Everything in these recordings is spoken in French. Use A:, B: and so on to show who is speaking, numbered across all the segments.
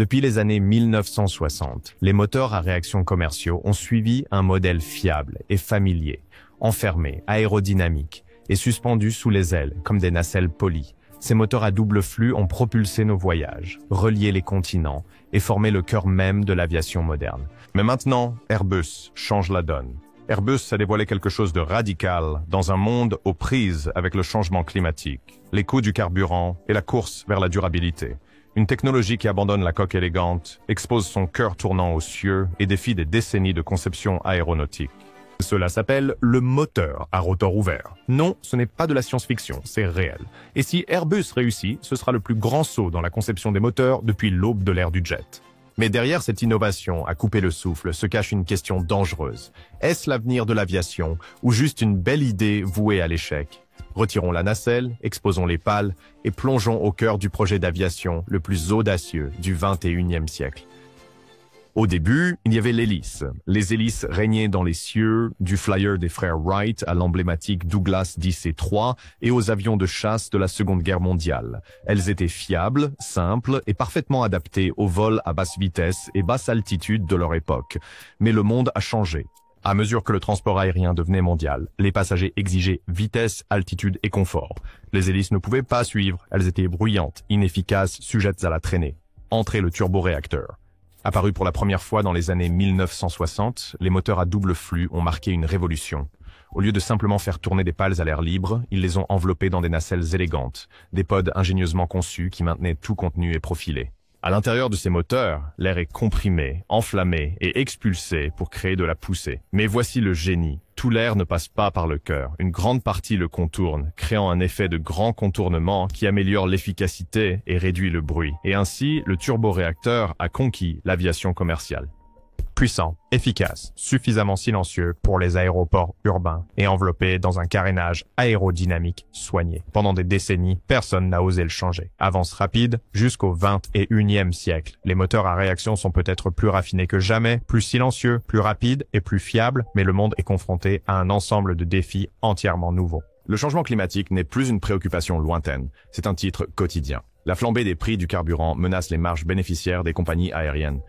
A: Depuis les années 1960, les moteurs à réaction commerciaux ont suivi un modèle fiable et familier, enfermé, aérodynamique et suspendu sous les ailes comme des nacelles polies. Ces moteurs à double flux ont propulsé nos voyages, relié les continents et formé le cœur même de l'aviation moderne. Mais maintenant, Airbus change la donne. Airbus a dévoilé quelque chose de radical dans un monde aux prises avec le changement climatique, les coûts du carburant et la course vers la durabilité. Une technologie qui abandonne la coque élégante, expose son cœur tournant aux cieux et défie des décennies de conception aéronautique. Cela s'appelle le moteur à rotor ouvert. Non, ce n'est pas de la science-fiction, c'est réel. Et si Airbus réussit, ce sera le plus grand saut dans la conception des moteurs depuis l'aube de l'ère du jet. Mais derrière cette innovation à couper le souffle se cache une question dangereuse. Est-ce l'avenir de l'aviation ou juste une belle idée vouée à l'échec? Retirons la nacelle, exposons les pales et plongeons au cœur du projet d'aviation le plus audacieux du XXIe siècle. Au début, il y avait l'hélice. Les hélices régnaient dans les cieux, du flyer des frères Wright à l'emblématique Douglas DC-3 et aux avions de chasse de la Seconde Guerre mondiale. Elles étaient fiables, simples et parfaitement adaptées au vol à basse vitesse et basse altitude de leur époque. Mais le monde a changé. À mesure que le transport aérien devenait mondial, les passagers exigeaient vitesse, altitude et confort. Les hélices ne pouvaient pas suivre, elles étaient bruyantes, inefficaces, sujettes à la traînée. Entrait le turboréacteur. Apparu pour la première fois dans les années 1960, les moteurs à double flux ont marqué une révolution. Au lieu de simplement faire tourner des pales à l'air libre, ils les ont enveloppées dans des nacelles élégantes, des pods ingénieusement conçus qui maintenaient tout contenu et profilé. À l'intérieur de ces moteurs, l'air est comprimé, enflammé et expulsé pour créer de la poussée. Mais voici le génie. Tout l'air ne passe pas par le cœur. Une grande partie le contourne, créant un effet de grand contournement qui améliore l'efficacité et réduit le bruit. Et ainsi, le turboréacteur a conquis l'aviation commerciale. Puissant, efficace, suffisamment silencieux pour les aéroports urbains et enveloppé dans un carénage aérodynamique soigné. Pendant des décennies, personne n'a osé le changer. Avance rapide jusqu'au XXIe siècle. Les moteurs à réaction sont peut-être plus raffinés que jamais, plus silencieux, plus rapides et plus fiables, mais le monde est confronté à un ensemble de défis entièrement nouveaux. Le changement climatique n'est plus une préoccupation lointaine, c'est un titre quotidien. La flambée des prix du carburant menace les marges bénéficiaires des compagnies aériennes.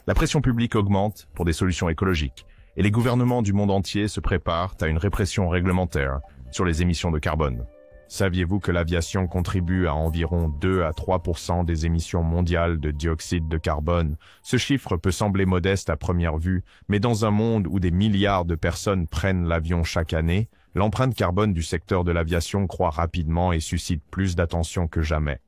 A: La pression publique augmente pour des solutions écologiques et les gouvernements du monde entier se préparent à une répression réglementaire sur les émissions de carbone. Saviez-vous que l'aviation contribue à environ 2 à 3% des émissions mondiales de dioxyde de carbone? Ce chiffre peut sembler modeste à première vue, mais dans un monde où des milliards de personnes prennent l'avion chaque année, l'empreinte carbone du secteur de l'aviation croît rapidement et suscite plus d'attention que jamais.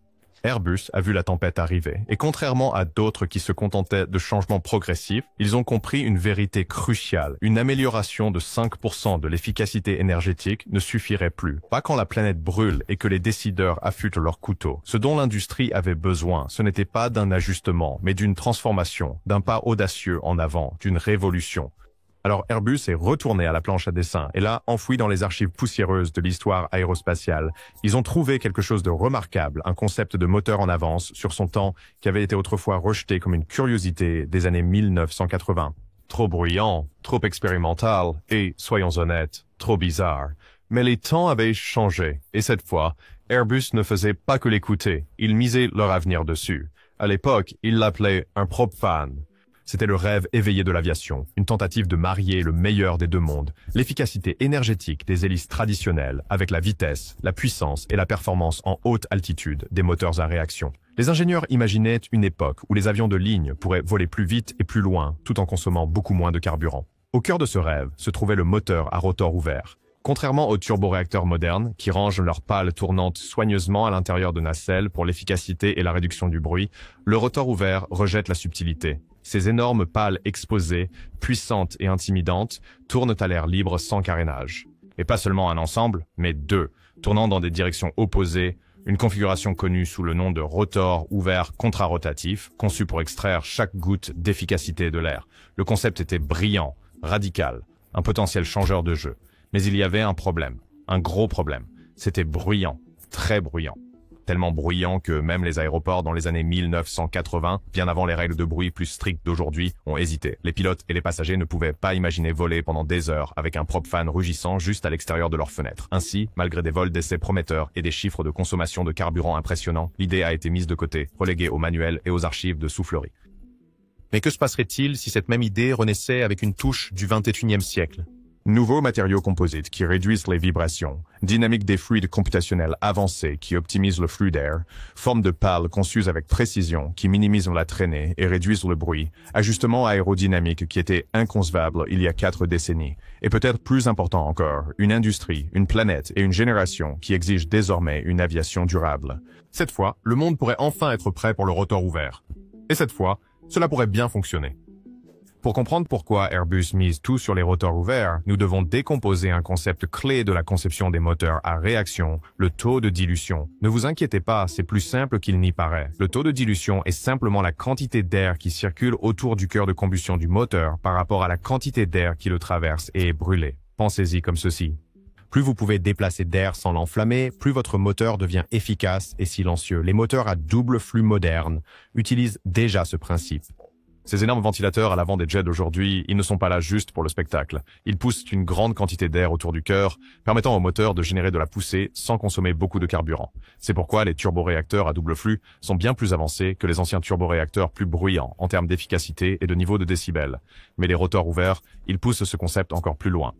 A: Airbus a vu la tempête arriver, et contrairement à d'autres qui se contentaient de changements progressifs, ils ont compris une vérité cruciale. Une amélioration de 5% de l'efficacité énergétique ne suffirait plus. Pas quand la planète brûle et que les décideurs affûtent leurs couteaux. Ce dont l'industrie avait besoin, ce n'était pas d'un ajustement, mais d'une transformation, d'un pas audacieux en avant, d'une révolution. Alors Airbus est retourné à la planche à dessin et là, enfoui dans les archives poussiéreuses de l'histoire aérospatiale, ils ont trouvé quelque chose de remarquable, un concept de moteur en avance sur son temps qui avait été autrefois rejeté comme une curiosité des années 1980. Trop bruyant, trop expérimental et, soyons honnêtes, trop bizarre. Mais les temps avaient changé et cette fois, Airbus ne faisait pas que l'écouter, ils misaient leur avenir dessus. À l'époque, ils l'appelaient un propfan. C'était le rêve éveillé de l'aviation, une tentative de marier le meilleur des deux mondes, l'efficacité énergétique des hélices traditionnelles avec la vitesse, la puissance et la performance en haute altitude des moteurs à réaction. Les ingénieurs imaginaient une époque où les avions de ligne pourraient voler plus vite et plus loin, tout en consommant beaucoup moins de carburant. Au cœur de ce rêve se trouvait le moteur à rotor ouvert. Contrairement aux turboréacteurs modernes, qui rangent leurs pales tournantes soigneusement à l'intérieur de nacelles pour l'efficacité et la réduction du bruit, le rotor ouvert rejette la subtilité. Ces énormes pales exposées, puissantes et intimidantes, tournent à l'air libre sans carénage. Et pas seulement un ensemble, mais deux, tournant dans des directions opposées, une configuration connue sous le nom de rotor ouvert contrarotatif, conçu pour extraire chaque goutte d'efficacité de l'air. Le concept était brillant, radical, un potentiel changeur de jeu. Mais il y avait un problème, un gros problème. C'était bruyant, très bruyant. tellement bruyants que même les aéroports dans les années 1980, bien avant les règles de bruit plus strictes d'aujourd'hui, ont hésité. Les pilotes et les passagers ne pouvaient pas imaginer voler pendant des heures avec un propane rugissant juste à l'extérieur de leur fenêtre. Ainsi, malgré des vols d'essai prometteurs et des chiffres de consommation de carburant impressionnants, l'idée a été mise de côté, reléguée aux manuels et aux archives de soufflerie. Mais que se passerait-il si cette même idée renaissait avec une touche du XXIe siècle? Nouveaux matériaux composites qui réduisent les vibrations, dynamique des fluides computationnels avancés qui optimisent le flux d'air, formes de pales conçues avec précision qui minimisent la traînée et réduisent le bruit, ajustements aérodynamiques qui étaient inconcevables il y a 4 décennies, et peut-être plus important encore, une industrie, une planète et une génération qui exigent désormais une aviation durable. Cette fois, le monde pourrait enfin être prêt pour le rotor ouvert. Et cette fois, cela pourrait bien fonctionner. Pour comprendre pourquoi Airbus mise tout sur les rotors ouverts, nous devons décomposer un concept clé de la conception des moteurs à réaction, le taux de dilution. Ne vous inquiétez pas, c'est plus simple qu'il n'y paraît. Le taux de dilution est simplement la quantité d'air qui circule autour du cœur de combustion du moteur par rapport à la quantité d'air qui le traverse et est brûlé. Pensez-y comme ceci. Plus vous pouvez déplacer d'air sans l'enflammer, plus votre moteur devient efficace et silencieux. Les moteurs à double flux modernes utilisent déjà ce principe. Ces énormes ventilateurs à l'avant des jets d'aujourd'hui, ils ne sont pas là juste pour le spectacle. Ils poussent une grande quantité d'air autour du cœur, permettant au moteur de générer de la poussée sans consommer beaucoup de carburant. C'est pourquoi les turboréacteurs à double flux sont bien plus avancés que les anciens turboréacteurs plus bruyants en termes d'efficacité et de niveau de décibels. Mais les rotors ouverts, ils poussent ce concept encore plus loin.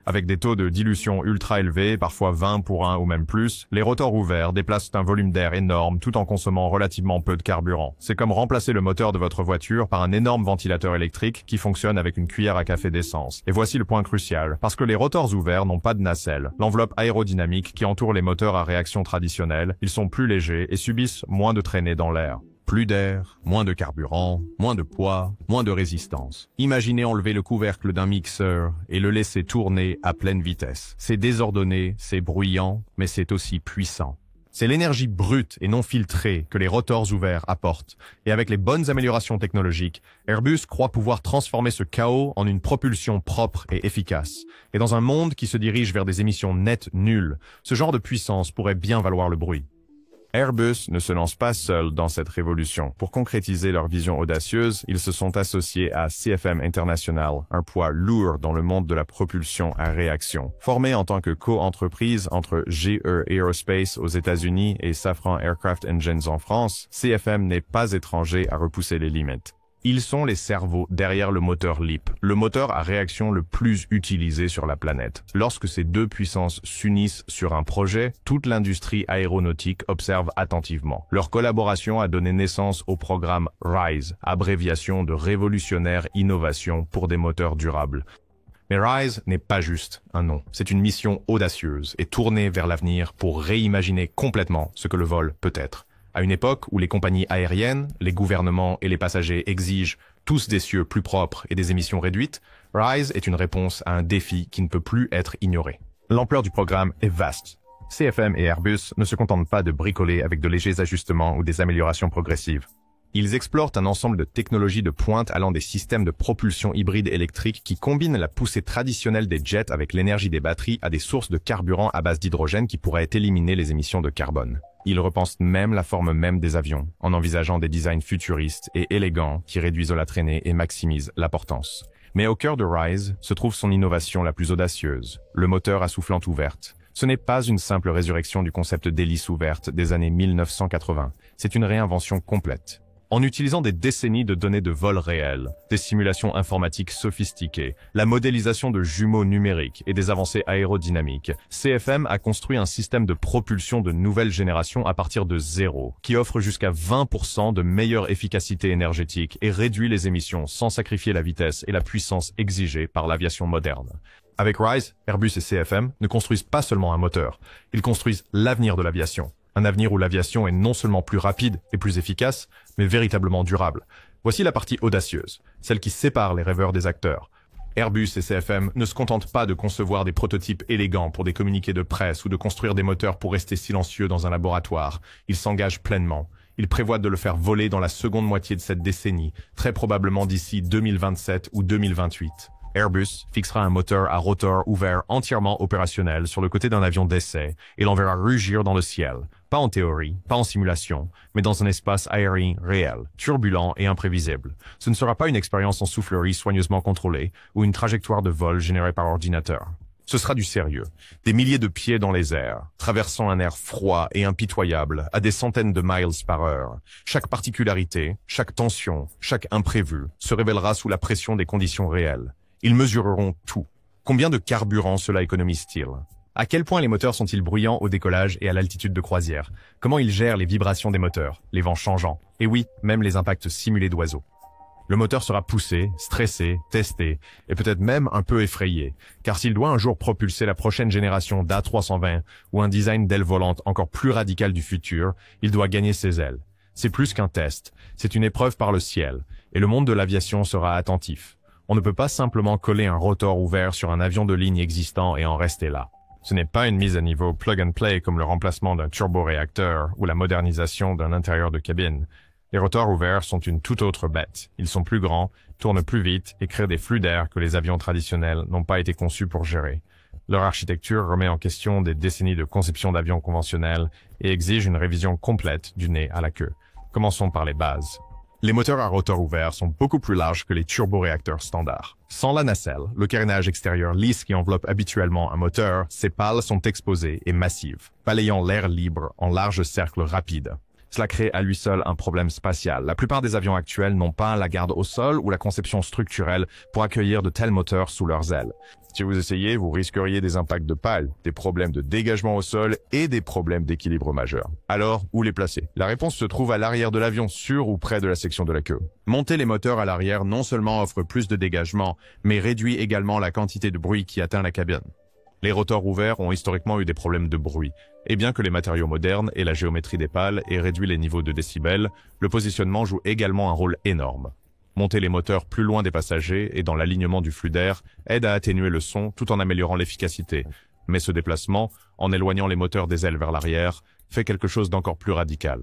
A: Avec des taux de dilution ultra élevés, parfois 20 pour 1 ou même plus, les rotors ouverts déplacent un volume d'air énorme tout en consommant relativement peu de carburant. C'est comme remplacer le moteur de votre voiture par un énorme ventilateur électrique qui fonctionne avec une cuillère à café d'essence. Et voici le point crucial, parce que les rotors ouverts n'ont pas de nacelle, l'enveloppe aérodynamique qui entoure les moteurs à réaction traditionnels, ils sont plus légers et subissent moins de traînées dans l'air. Plus d'air, moins de carburant, moins de poids, moins de résistance. Imaginez enlever le couvercle d'un mixeur et le laisser tourner à pleine vitesse. C'est désordonné, c'est bruyant, mais c'est aussi puissant. C'est l'énergie brute et non filtrée que les rotors ouverts apportent. Et avec les bonnes améliorations technologiques, Airbus croit pouvoir transformer ce chaos en une propulsion propre et efficace. Et dans un monde qui se dirige vers des émissions nettes nulles, ce genre de puissance pourrait bien valoir le bruit. Airbus ne se lance pas seul dans cette révolution. Pour concrétiser leur vision audacieuse, ils se sont associés à CFM International, un poids lourd dans le monde de la propulsion à réaction. Formé en tant que co-entreprise entre GE Aerospace aux États-Unis et Safran Aircraft Engines en France, CFM n'est pas étranger à repousser les limites. Ils sont les cerveaux derrière le moteur LEAP, le moteur à réaction le plus utilisé sur la planète. Lorsque ces deux puissances s'unissent sur un projet, toute l'industrie aéronautique observe attentivement. Leur collaboration a donné naissance au programme RISE, abréviation de Révolutionnaire Innovation pour des moteurs durables. Mais RISE n'est pas juste un nom, c'est une mission audacieuse et tournée vers l'avenir pour réimaginer complètement ce que le vol peut être. À une époque où les compagnies aériennes, les gouvernements et les passagers exigent tous des cieux plus propres et des émissions réduites, RISE est une réponse à un défi qui ne peut plus être ignoré. L'ampleur du programme est vaste. CFM et Airbus ne se contentent pas de bricoler avec de légers ajustements ou des améliorations progressives. Ils explorent un ensemble de technologies de pointe allant des systèmes de propulsion hybride électrique qui combinent la poussée traditionnelle des jets avec l'énergie des batteries à des sources de carburant à base d'hydrogène qui pourraient éliminer les émissions de carbone. Ils repensent même la forme même des avions, en envisageant des designs futuristes et élégants qui réduisent la traînée et maximisent la portance. Mais au cœur de RISE se trouve son innovation la plus audacieuse, le moteur à soufflante ouverte. Ce n'est pas une simple résurrection du concept d'hélice ouverte des années 1980, c'est une réinvention complète. En utilisant des décennies de données de vol réels, des simulations informatiques sophistiquées, la modélisation de jumeaux numériques et des avancées aérodynamiques, CFM a construit un système de propulsion de nouvelle génération à partir de zéro, qui offre jusqu'à 20% de meilleure efficacité énergétique et réduit les émissions sans sacrifier la vitesse et la puissance exigées par l'aviation moderne. Avec RISE, Airbus et CFM ne construisent pas seulement un moteur, ils construisent l'avenir de l'aviation. Un avenir où l'aviation est non seulement plus rapide et plus efficace, mais véritablement durable. Voici la partie audacieuse, celle qui sépare les rêveurs des acteurs. Airbus et CFM ne se contentent pas de concevoir des prototypes élégants pour des communiqués de presse ou de construire des moteurs pour rester silencieux dans un laboratoire. Ils s'engagent pleinement. Ils prévoient de le faire voler dans la seconde moitié de cette décennie, très probablement d'ici 2027 ou 2028. Airbus fixera un moteur à rotor ouvert entièrement opérationnel sur le côté d'un avion d'essai et l'enverra rugir dans le ciel. Pas en théorie, pas en simulation, mais dans un espace aérien réel, turbulent et imprévisible. Ce ne sera pas une expérience en soufflerie soigneusement contrôlée ou une trajectoire de vol générée par ordinateur. Ce sera du sérieux. Des milliers de pieds dans les airs, traversant un air froid et impitoyable à des centaines de miles par heure. Chaque particularité, chaque tension, chaque imprévu se révélera sous la pression des conditions réelles. Ils mesureront tout. Combien de carburant cela économise-t-il? À quel point les moteurs sont-ils bruyants au décollage et à l'altitude de croisière? Comment ils gèrent les vibrations des moteurs, les vents changeants? Et oui, même les impacts simulés d'oiseaux. Le moteur sera poussé, stressé, testé, et peut-être même un peu effrayé, car s'il doit un jour propulser la prochaine génération d'A320 ou un design d'aile volante encore plus radical du futur, il doit gagner ses ailes. C'est plus qu'un test, c'est une épreuve par le ciel, et le monde de l'aviation sera attentif. On ne peut pas simplement coller un rotor ouvert sur un avion de ligne existant et en rester là. Ce n'est pas une mise à niveau plug and play comme le remplacement d'un turboréacteur ou la modernisation d'un intérieur de cabine. Les rotors ouverts sont une toute autre bête. Ils sont plus grands, tournent plus vite et créent des flux d'air que les avions traditionnels n'ont pas été conçus pour gérer. Leur architecture remet en question des décennies de conception d'avions conventionnels et exige une révision complète du nez à la queue. Commençons par les bases. Les moteurs à rotor ouvert sont beaucoup plus larges que les turboréacteurs standards. Sans la nacelle, le carénage extérieur lisse qui enveloppe habituellement un moteur, ces pales sont exposées et massives, balayant l'air libre en larges cercles rapides. Cela crée à lui seul un problème spatial. La plupart des avions actuels n'ont pas la garde au sol ou la conception structurelle pour accueillir de tels moteurs sous leurs ailes. Si vous essayez, vous risqueriez des impacts de pales, des problèmes de dégagement au sol et des problèmes d'équilibre majeurs. Alors, où les placer? La réponse se trouve à l'arrière de l'avion, sur ou près de la section de la queue. Monter les moteurs à l'arrière non seulement offre plus de dégagement, mais réduit également la quantité de bruit qui atteint la cabine. Les rotors ouverts ont historiquement eu des problèmes de bruit, et bien que les matériaux modernes et la géométrie des pales aient réduit les niveaux de décibels, le positionnement joue également un rôle énorme. Monter les moteurs plus loin des passagers et dans l'alignement du flux d'air aide à atténuer le son tout en améliorant l'efficacité. Mais ce déplacement, en éloignant les moteurs des ailes vers l'arrière, fait quelque chose d'encore plus radical.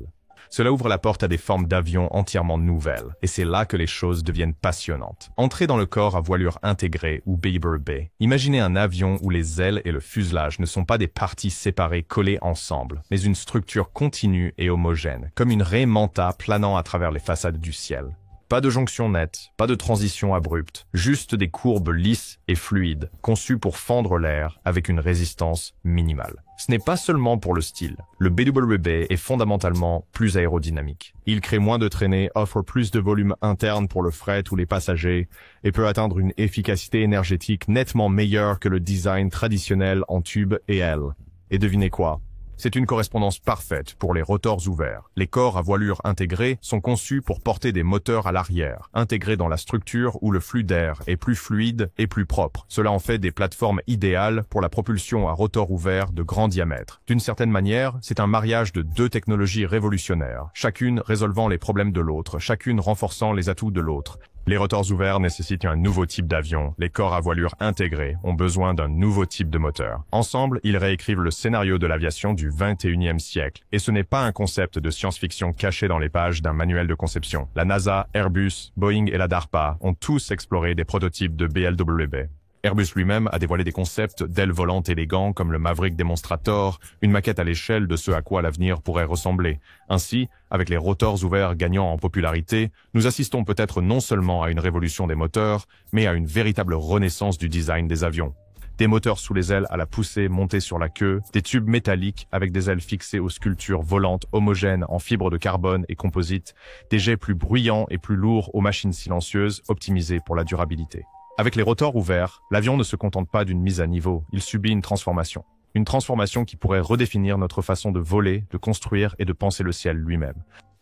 A: Cela ouvre la porte à des formes d'avions entièrement nouvelles, et c'est là que les choses deviennent passionnantes. Entrez dans le corps à voilure intégrée ou Baber Bay. Imaginez un avion où les ailes et le fuselage ne sont pas des parties séparées collées ensemble, mais une structure continue et homogène, comme une raie manta planant à travers les façades du ciel. Pas de jonction nette, pas de transition abrupte, juste des courbes lisses et fluides, conçues pour fendre l'air avec une résistance minimale. Ce n'est pas seulement pour le style. Le BWB est fondamentalement plus aérodynamique. Il crée moins de traînées, offre plus de volume interne pour le fret ou les passagers, et peut atteindre une efficacité énergétique nettement meilleure que le design traditionnel en tube et aile. Et devinez quoi? C'est une correspondance parfaite pour les rotors ouverts. Les corps à voilure intégrée sont conçus pour porter des moteurs à l'arrière, intégrés dans la structure où le flux d'air est plus fluide et plus propre. Cela en fait des plateformes idéales pour la propulsion à rotor ouvert de grand diamètre. D'une certaine manière, c'est un mariage de deux technologies révolutionnaires, chacune résolvant les problèmes de l'autre, chacune renforçant les atouts de l'autre. Les rotors ouverts nécessitent un nouveau type d'avion. Les corps à voilure intégrés ont besoin d'un nouveau type de moteur. Ensemble, ils réécrivent le scénario de l'aviation du 21e siècle. Et ce n'est pas un concept de science-fiction caché dans les pages d'un manuel de conception. La NASA, Airbus, Boeing et la DARPA ont tous exploré des prototypes de BLWB. Airbus lui-même a dévoilé des concepts d'ailes volantes élégants comme le Maverick Demonstrator, une maquette à l'échelle de ce à quoi l'avenir pourrait ressembler. Ainsi, avec les rotors ouverts gagnant en popularité, nous assistons peut-être non seulement à une révolution des moteurs, mais à une véritable renaissance du design des avions. Des moteurs sous les ailes à la poussée montés sur la queue, des tubes métalliques avec des ailes fixées aux sculptures volantes homogènes en fibres de carbone et composite, des jets plus bruyants et plus lourds aux machines silencieuses optimisées pour la durabilité. Avec les rotors ouverts, l'avion ne se contente pas d'une mise à niveau, il subit une transformation. Une transformation qui pourrait redéfinir notre façon de voler, de construire et de penser le ciel lui-même.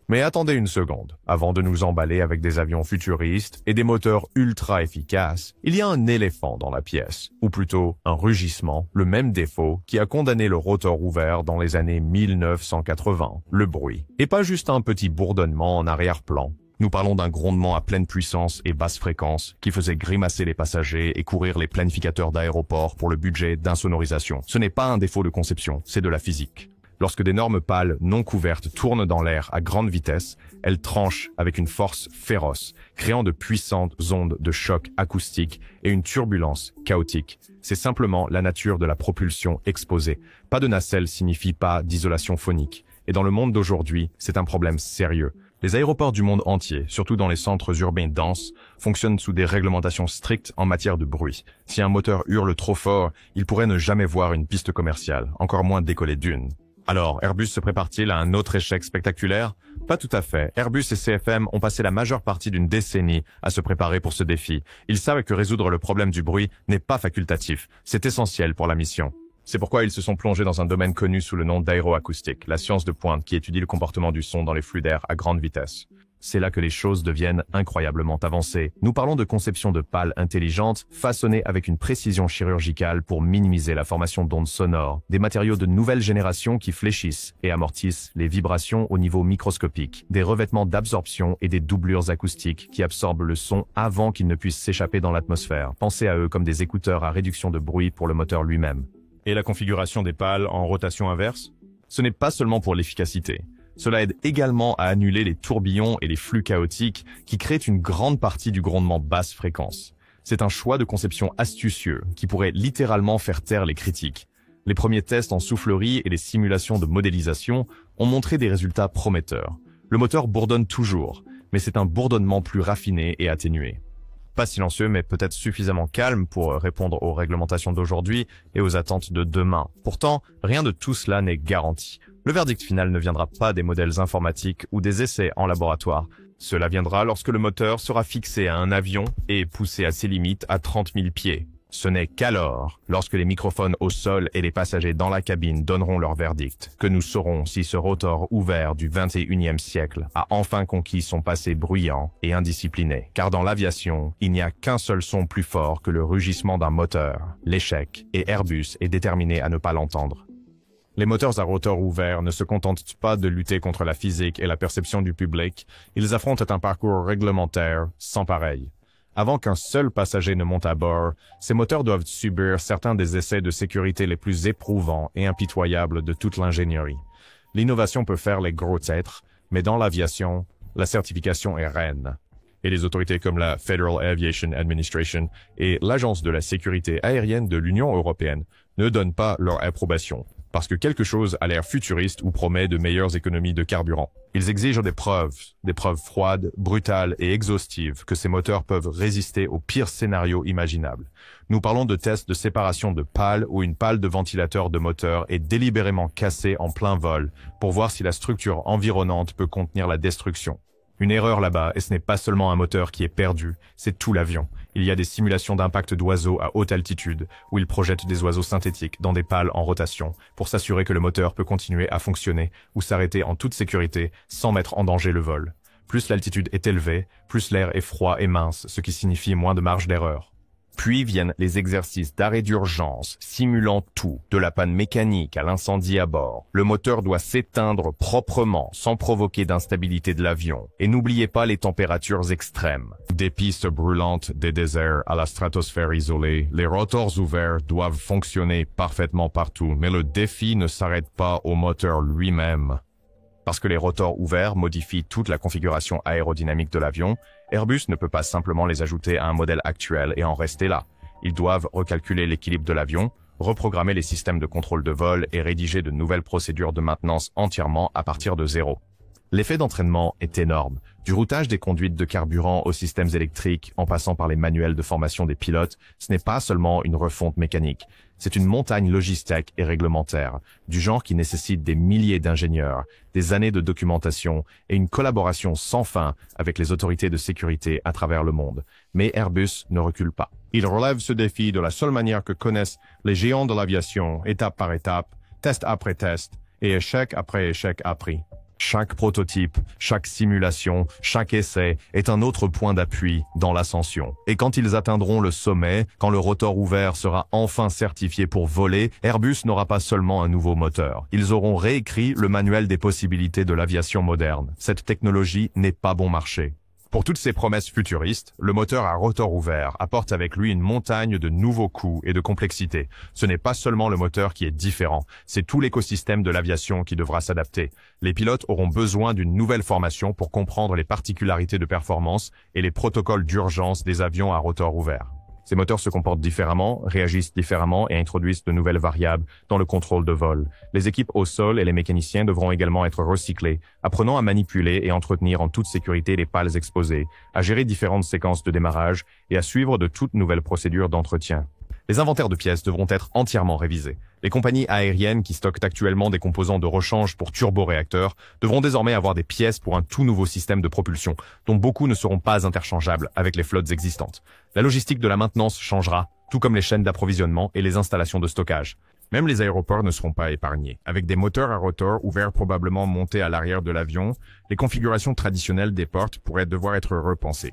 A: Mais attendez une seconde, avant de nous emballer avec des avions futuristes et des moteurs ultra efficaces, il y a un éléphant dans la pièce, ou plutôt un rugissement, le même défaut qui a condamné le rotor ouvert dans les années 1980, le bruit. Et pas juste un petit bourdonnement en arrière-plan. Nous parlons d'un grondement à pleine puissance et basse fréquence qui faisait grimacer les passagers et courir les planificateurs d'aéroports pour le budget d'insonorisation. Ce n'est pas un défaut de conception, c'est de la physique. Lorsque d'énormes pales non couvertes tournent dans l'air à grande vitesse, elles tranchent avec une force féroce, créant de puissantes ondes de choc acoustique et une turbulence chaotique. C'est simplement la nature de la propulsion exposée. Pas de nacelle signifie pas d'isolation phonique. Et dans le monde d'aujourd'hui, c'est un problème sérieux. Les aéroports du monde entier, surtout dans les centres urbains denses, fonctionnent sous des réglementations strictes en matière de bruit. Si un moteur hurle trop fort, il pourrait ne jamais voir une piste commerciale, encore moins décoller d'une. Alors, Airbus se prépare-t-il à un autre échec spectaculaire? Pas tout à fait. Airbus et CFM ont passé la majeure partie d'une décennie à se préparer pour ce défi. Ils savent que résoudre le problème du bruit n'est pas facultatif. C'est essentiel pour la mission. C'est pourquoi ils se sont plongés dans un domaine connu sous le nom d'aéroacoustique, la science de pointe qui étudie le comportement du son dans les flux d'air à grande vitesse. C'est là que les choses deviennent incroyablement avancées. Nous parlons de conception de pales intelligentes, façonnées avec une précision chirurgicale pour minimiser la formation d'ondes sonores, des matériaux de nouvelle génération qui fléchissent et amortissent les vibrations au niveau microscopique, des revêtements d'absorption et des doublures acoustiques qui absorbent le son avant qu'il ne puisse s'échapper dans l'atmosphère. Pensez à eux comme des écouteurs à réduction de bruit pour le moteur lui-même. Et la configuration des pales en rotation inverse? Ce n'est pas seulement pour l'efficacité. Cela aide également à annuler les tourbillons et les flux chaotiques qui créent une grande partie du grondement basse fréquence. C'est un choix de conception astucieux qui pourrait littéralement faire taire les critiques. Les premiers tests en soufflerie et les simulations de modélisation ont montré des résultats prometteurs. Le moteur bourdonne toujours, mais c'est un bourdonnement plus raffiné et atténué. Pas silencieux, mais peut-être suffisamment calme pour répondre aux réglementations d'aujourd'hui et aux attentes de demain. Pourtant, rien de tout cela n'est garanti. Le verdict final ne viendra pas des modèles informatiques ou des essais en laboratoire. Cela viendra lorsque le moteur sera fixé à un avion et poussé à ses limites à 30 000 pieds. Ce n'est qu'alors, lorsque les microphones au sol et les passagers dans la cabine donneront leur verdict, que nous saurons si ce rotor ouvert du 21e siècle a enfin conquis son passé bruyant et indiscipliné. Car dans l'aviation, il n'y a qu'un seul son plus fort que le rugissement d'un moteur, l'échec, et Airbus est déterminé à ne pas l'entendre. Les moteurs à rotor ouvert ne se contentent pas de lutter contre la physique et la perception du public, ils affrontent un parcours réglementaire sans pareil. Avant qu'un seul passager ne monte à bord, ces moteurs doivent subir certains des essais de sécurité les plus éprouvants et impitoyables de toute l'ingénierie. L'innovation peut faire les gros têtes, mais dans l'aviation, la certification est reine. Et les autorités comme la Federal Aviation Administration et l'Agence de la sécurité aérienne de l'Union européenne ne donnent pas leur approbation, parce que quelque chose a l'air futuriste ou promet de meilleures économies de carburant. Ils exigent des preuves froides, brutales et exhaustives que ces moteurs peuvent résister aux pires scénarios imaginables. Nous parlons de tests de séparation de pales où une pale de ventilateur de moteur est délibérément cassée en plein vol pour voir si la structure environnante peut contenir la destruction. Une erreur là-bas, et ce n'est pas seulement un moteur qui est perdu, c'est tout l'avion. Il y a des simulations d'impact d'oiseaux à haute altitude, où ils projettent des oiseaux synthétiques dans des pales en rotation, pour s'assurer que le moteur peut continuer à fonctionner ou s'arrêter en toute sécurité sans mettre en danger le vol. Plus l'altitude est élevée, plus l'air est froid et mince, ce qui signifie moins de marge d'erreur. Puis viennent les exercices d'arrêt d'urgence, simulant tout, de la panne mécanique à l'incendie à bord. Le moteur doit s'éteindre proprement, sans provoquer d'instabilité de l'avion. Et n'oubliez pas les températures extrêmes. Des pistes brûlantes, des déserts à la stratosphère isolée, les rotors ouverts doivent fonctionner parfaitement partout, mais le défi ne s'arrête pas au moteur lui-même. Parce que les rotors ouverts modifient toute la configuration aérodynamique de l'avion, Airbus ne peut pas simplement les ajouter à un modèle actuel et en rester là. Ils doivent recalculer l'équilibre de l'avion, reprogrammer les systèmes de contrôle de vol et rédiger de nouvelles procédures de maintenance entièrement à partir de zéro. L'effet d'entraînement est énorme. Du routage des conduites de carburant aux systèmes électriques, en passant par les manuels de formation des pilotes, ce n'est pas seulement une refonte mécanique. C'est une montagne logistique et réglementaire, du genre qui nécessite des milliers d'ingénieurs, des années de documentation et une collaboration sans fin avec les autorités de sécurité à travers le monde. Mais Airbus ne recule pas. Il relève ce défi de la seule manière que connaissent les géants de l'aviation, étape par étape, test après test, et échec après échec appris. Chaque prototype, chaque simulation, chaque essai est un autre point d'appui dans l'ascension. Et quand ils atteindront le sommet, quand le rotor ouvert sera enfin certifié pour voler, Airbus n'aura pas seulement un nouveau moteur. Ils auront réécrit le manuel des possibilités de l'aviation moderne. Cette technologie n'est pas bon marché. Pour toutes ces promesses futuristes, le moteur à rotor ouvert apporte avec lui une montagne de nouveaux coûts et de complexité. Ce n'est pas seulement le moteur qui est différent, c'est tout l'écosystème de l'aviation qui devra s'adapter. Les pilotes auront besoin d'une nouvelle formation pour comprendre les particularités de performance et les protocoles d'urgence des avions à rotor ouvert. Ces moteurs se comportent différemment, réagissent différemment et introduisent de nouvelles variables dans le contrôle de vol. Les équipes au sol et les mécaniciens devront également être recyclés, apprenant à manipuler et entretenir en toute sécurité les pales exposées, à gérer différentes séquences de démarrage et à suivre de toutes nouvelles procédures d'entretien. Les inventaires de pièces devront être entièrement révisés. Les compagnies aériennes qui stockent actuellement des composants de rechange pour turboréacteurs devront désormais avoir des pièces pour un tout nouveau système de propulsion, dont beaucoup ne seront pas interchangeables avec les flottes existantes. La logistique de la maintenance changera, tout comme les chaînes d'approvisionnement et les installations de stockage. Même les aéroports ne seront pas épargnés. Avec des moteurs à rotor ouverts probablement montés à l'arrière de l'avion, les configurations traditionnelles des portes pourraient devoir être repensées.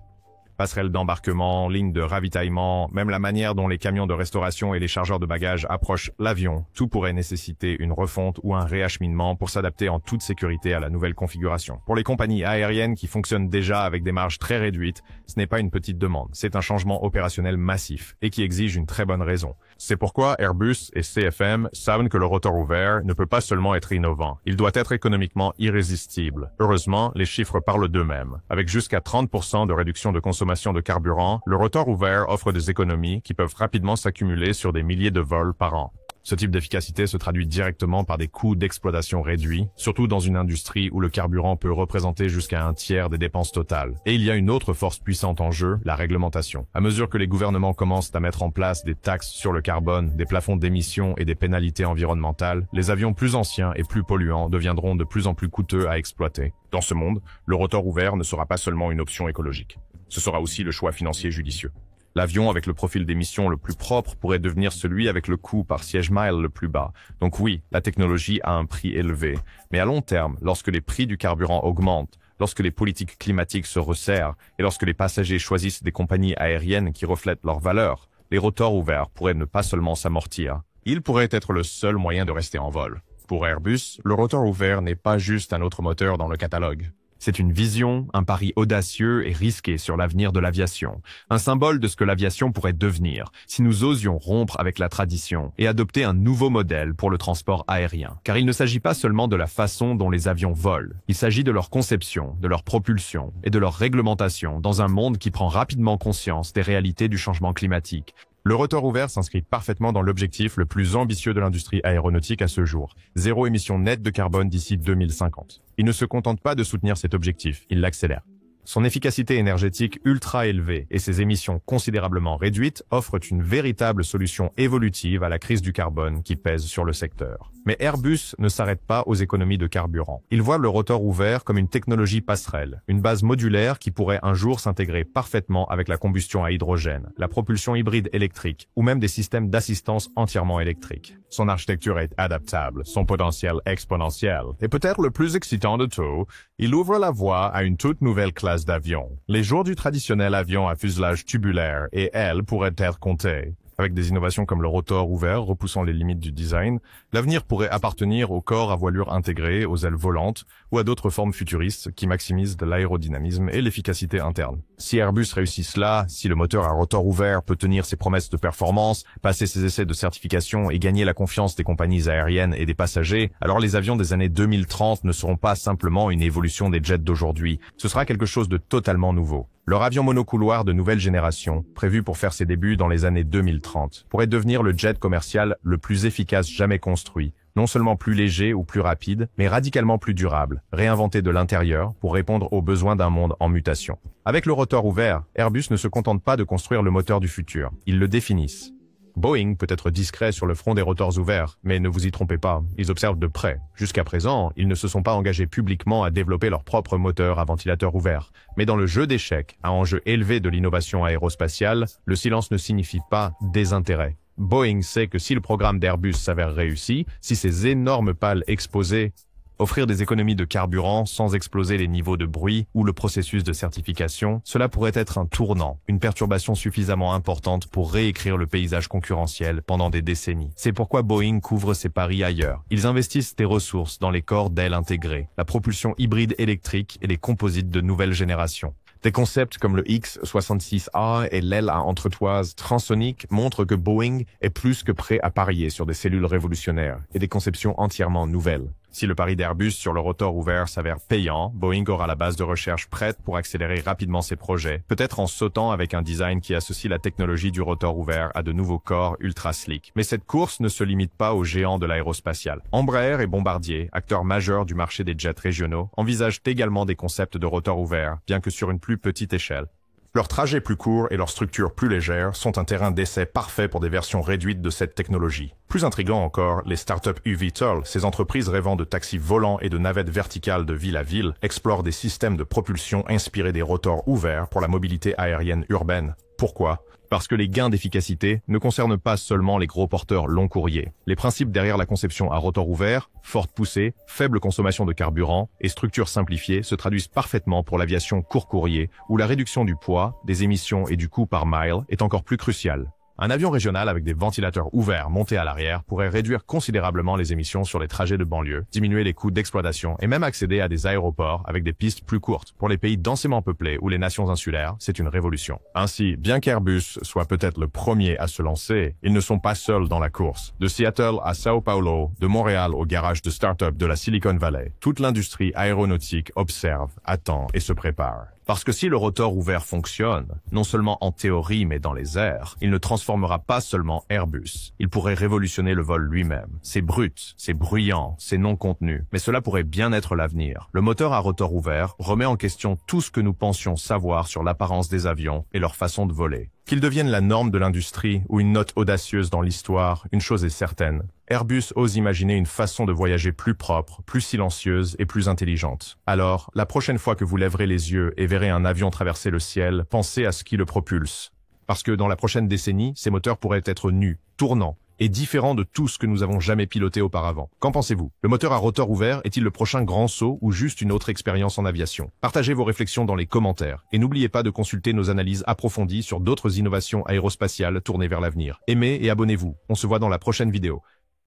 A: Passerelles d'embarquement, lignes de ravitaillement, même la manière dont les camions de restauration et les chargeurs de bagages approchent l'avion, tout pourrait nécessiter une refonte ou un réacheminement pour s'adapter en toute sécurité à la nouvelle configuration. Pour les compagnies aériennes qui fonctionnent déjà avec des marges très réduites, ce n'est pas une petite demande, c'est un changement opérationnel massif et qui exige une très bonne raison. C'est pourquoi Airbus et CFM savent que le rotor ouvert ne peut pas seulement être innovant, il doit être économiquement irrésistible. Heureusement, les chiffres parlent d'eux-mêmes. Avec jusqu'à 30% de réduction de consommation de carburant, le rotor ouvert offre des économies qui peuvent rapidement s'accumuler sur des milliers de vols par an. Ce type d'efficacité se traduit directement par des coûts d'exploitation réduits, surtout dans une industrie où le carburant peut représenter jusqu'à un tiers des dépenses totales. Et il y a une autre force puissante en jeu, la réglementation. À mesure que les gouvernements commencent à mettre en place des taxes sur le carbone, des plafonds d'émissions et des pénalités environnementales, les avions plus anciens et plus polluants deviendront de plus en plus coûteux à exploiter. Dans ce monde, le rotor ouvert ne sera pas seulement une option écologique. Ce sera aussi le choix financier judicieux. L'avion avec le profil d'émission le plus propre pourrait devenir celui avec le coût par siège-mile le plus bas. Donc oui, la technologie a un prix élevé. Mais à long terme, lorsque les prix du carburant augmentent, lorsque les politiques climatiques se resserrent et lorsque les passagers choisissent des compagnies aériennes qui reflètent leurs valeurs, les rotors ouverts pourraient ne pas seulement s'amortir. Ils pourraient être le seul moyen de rester en vol. Pour Airbus, le rotor ouvert n'est pas juste un autre moteur dans le catalogue. C'est une vision, un pari audacieux et risqué sur l'avenir de l'aviation. Un symbole de ce que l'aviation pourrait devenir si nous osions rompre avec la tradition et adopter un nouveau modèle pour le transport aérien. Car il ne s'agit pas seulement de la façon dont les avions volent. Il s'agit de leur conception, de leur propulsion et de leur réglementation dans un monde qui prend rapidement conscience des réalités du changement climatique. Le rotor ouvert s'inscrit parfaitement dans l'objectif le plus ambitieux de l'industrie aéronautique à ce jour, zéro émission nette de carbone d'ici 2050. Il ne se contente pas de soutenir cet objectif, il l'accélère. Son efficacité énergétique ultra élevée et ses émissions considérablement réduites offrent une véritable solution évolutive à la crise du carbone qui pèse sur le secteur. Mais Airbus ne s'arrête pas aux économies de carburant. Il voit le rotor ouvert comme une technologie passerelle, une base modulaire qui pourrait un jour s'intégrer parfaitement avec la combustion à hydrogène, la propulsion hybride électrique ou même des systèmes d'assistance entièrement électriques. Son architecture est adaptable, son potentiel exponentiel. Et peut-être le plus excitant de tout, il ouvre la voie à une toute nouvelle classe d'avions. Les jours du traditionnel avion à fuselage tubulaire et ailes pourraient être comptés. Avec des innovations comme le rotor ouvert repoussant les limites du design, l'avenir pourrait appartenir au corps à voilure intégrée, aux ailes volantes ou à d'autres formes futuristes qui maximisent de l'aérodynamisme et l'efficacité interne. Si Airbus réussit cela, si le moteur à rotor ouvert peut tenir ses promesses de performance, passer ses essais de certification et gagner la confiance des compagnies aériennes et des passagers, alors les avions des années 2030 ne seront pas simplement une évolution des jets d'aujourd'hui. Ce sera quelque chose de totalement nouveau. Leur avion monocouloir de nouvelle génération, prévu pour faire ses débuts dans les années 2030, pourrait devenir le jet commercial le plus efficace jamais construit, non seulement plus léger ou plus rapide, mais radicalement plus durable, réinventé de l'intérieur pour répondre aux besoins d'un monde en mutation. Avec le rotor ouvert, Airbus ne se contente pas de construire le moteur du futur, ils le définissent. Boeing peut être discret sur le front des rotors ouverts, mais ne vous y trompez pas, ils observent de près. Jusqu'à présent, ils ne se sont pas engagés publiquement à développer leur propre moteur à ventilateur ouvert. Mais dans le jeu d'échecs, à enjeu élevé de l'innovation aérospatiale, le silence ne signifie pas désintérêt. Boeing sait que si le programme d'Airbus s'avère réussi, si ces énormes pales exposées offrir des économies de carburant sans exploser les niveaux de bruit ou le processus de certification, cela pourrait être un tournant, une perturbation suffisamment importante pour réécrire le paysage concurrentiel pendant des décennies. C'est pourquoi Boeing couvre ses paris ailleurs. Ils investissent des ressources dans les corps d'ailes intégrées, la propulsion hybride électrique et les composites de nouvelle génération. Des concepts comme le X-66A et l'aile à entretoise transonique montrent que Boeing est plus que prêt à parier sur des cellules révolutionnaires et des conceptions entièrement nouvelles. Si le pari d'Airbus sur le rotor ouvert s'avère payant, Boeing aura la base de recherche prête pour accélérer rapidement ses projets, peut-être en sautant avec un design qui associe la technologie du rotor ouvert à de nouveaux corps ultra slick. Mais cette course ne se limite pas aux géants de l'aérospatial. Embraer et Bombardier, acteurs majeurs du marché des jets régionaux, envisagent également des concepts de rotor ouvert, bien que sur une plus petite échelle. Leurs trajets plus courts et leur structure plus légère sont un terrain d'essai parfait pour des versions réduites de cette technologie. Plus intriguant encore, les startups eVTOL, ces entreprises rêvant de taxis volants et de navettes verticales de ville à ville, explorent des systèmes de propulsion inspirés des rotors ouverts pour la mobilité aérienne urbaine. Pourquoi ? Parce que les gains d'efficacité ne concernent pas seulement les gros porteurs long courriers. Les principes derrière la conception à rotor ouvert, forte poussée, faible consommation de carburant et structure simplifiée se traduisent parfaitement pour l'aviation court courrier, où la réduction du poids, des émissions et du coût par mile est encore plus cruciale. Un avion régional avec des ventilateurs ouverts montés à l'arrière pourrait réduire considérablement les émissions sur les trajets de banlieue, diminuer les coûts d'exploitation et même accéder à des aéroports avec des pistes plus courtes. Pour les pays densément peuplés ou les nations insulaires, c'est une révolution. Ainsi, bien qu'Airbus soit peut-être le premier à se lancer, ils ne sont pas seuls dans la course. De Seattle à Sao Paulo, de Montréal au garage de start-up de la Silicon Valley, toute l'industrie aéronautique observe, attend et se prépare. Parce que si le rotor ouvert fonctionne, non seulement en théorie mais dans les airs, il ne transformera pas seulement Airbus. Il pourrait révolutionner le vol lui-même. C'est brut, c'est bruyant, c'est non contenu. Mais cela pourrait bien être l'avenir. Le moteur à rotor ouvert remet en question tout ce que nous pensions savoir sur l'apparence des avions et leur façon de voler. Qu'ils deviennent la norme de l'industrie ou une note audacieuse dans l'histoire, une chose est certaine. Airbus ose imaginer une façon de voyager plus propre, plus silencieuse et plus intelligente. Alors, la prochaine fois que vous lèverez les yeux et verrez un avion traverser le ciel, pensez à ce qui le propulse. Parce que dans la prochaine décennie, ces moteurs pourraient être nus, tournants, et différents de tout ce que nous avons jamais piloté auparavant. Qu'en pensez-vous? Le moteur à rotor ouvert est-il le prochain grand saut ou juste une autre expérience en aviation? Partagez vos réflexions dans les commentaires et n'oubliez pas de consulter nos analyses approfondies sur d'autres innovations aérospatiales tournées vers l'avenir. Aimez et abonnez-vous. On se voit dans la prochaine vidéo.